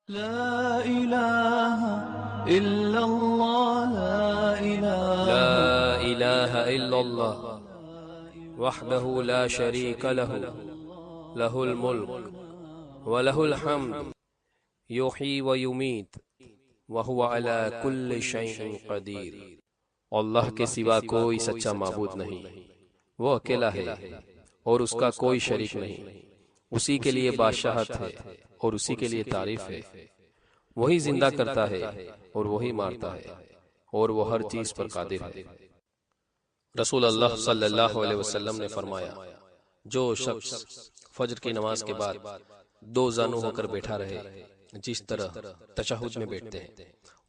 لا إله إلا الله لا إله إلا الله وحده لا شريك له له الملك وله الحمد يحيي ويميت وهو على كل شيء قدير۔ اللہ کے سوا کوئی سچا معبود نہیں، وہ اکیلا ہے اور اس کا کوئی شریک نہیں، اسی کے لیے بادشاہت ہے اور اسی کے لیے تعریف ہے۔ وہی زندہ کرتا ہے اور وہی مارتا ہے اور وہ ہر چیز پر قادر ہے۔ رسول اللہ صلی اللہ علیہ وسلم نے فرمایا، جو شخص فجر کی نماز کے بعد دو زانو ہو کر بیٹھا رہے جس طرح تشہد میں بیٹھتے ہیں،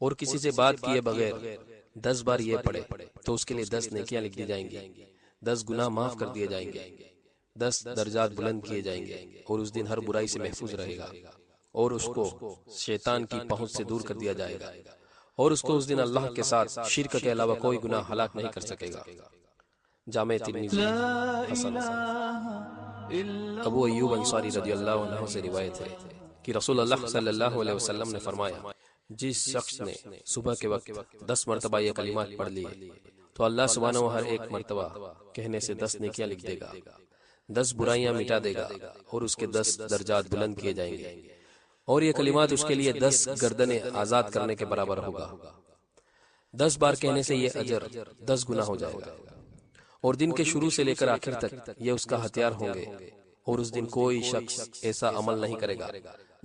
اور کسی سے بات کیے بغیر 10 بار یہ پڑھے تو اس کے لیے 10 نیکیاں لکھ دی جائیں گی، 10 گناہ معاف کر دیے جائیں گے، 10 درجات بلند کیے جائیں گے، اور اس دن ہر برائی سے محفوظ رہے گا، اور اس کو شیطان کی پہنچ سے دور کر دیا جائے گا، اور اس کو اس دن اللہ کے ساتھ شرک کے علاوہ کوئی گناہ ہلاک نہیں کر سکے گا۔ جامع ترمذی حسن۔ ابو ایوب انصاری رضی اللہ عنہ سے روایت ہے کہ رسول اللہ صلی اللہ علیہ وسلم نے فرمایا، جس شخص نے صبح کے وقت 10 مرتبہ یہ کلمات پڑھ لیے تو اللہ سبحانہ ہر ایک مرتبہ کہنے سے 10 نیکیاں لکھ دے گا، 10 برائیاں مٹا دے گا، اور اس کے 10 درجات بلند کیے جائیں گے، اور یہ کلمات اس کے لیے 10 گردنیں آزاد کرنے کے برابر ہوگا۔ 10 بار کہنے سے یہ اجر 10 گنا ہو جائے گا، اور دن کے شروع سے لے کر آخر تک یہ اس کا ہتھیار ہوں گے، اور اس دن کوئی شخص ایسا عمل نہیں کرے گا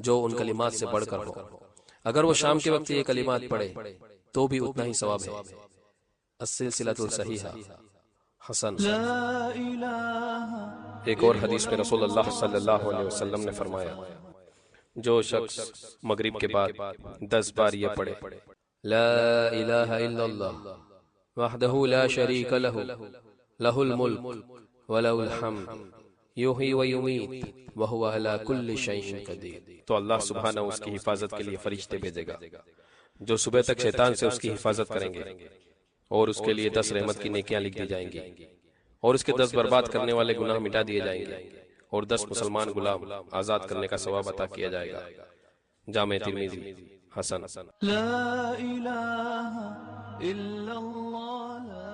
جو ان کلمات سے بڑھ کر ہو۔ اگر وہ شام کے وقت یہ کلمات پڑھے تو بھی اتنا ہی ثواب ہے۔ السلسلۃ الصحیحہ حسن۔ ایک اور حدیث میں رسول اللہ صلی اللہ علیہ وسلم نے فرمایا، جو شخص مغرب کے بعد 10 بار یہ پڑھے، لا الہ الا اللہ وحدہ لا شریک لہ لہ الملک ولہ الحمد یحیی ویمیت وہو علی کل شیء قدیر، تو اللہ سبحانہ اس کی حفاظت کے لیے فرشتے بھیجے گا جو صبح تک شیطان سے اس کی حفاظت کریں گے، اور اس کے لیے 10 رحمت کی نیکیاں لکھ دی جائیں گی، اور اس کے 10 برباد کرنے والے گناہ مٹا دیے جائیں گے، اور 10 مسلمان غلام آزاد کرنے کا ثواب عطا کیا جائے گا۔ جامع ترمذی حسن۔ لا إله إلا الله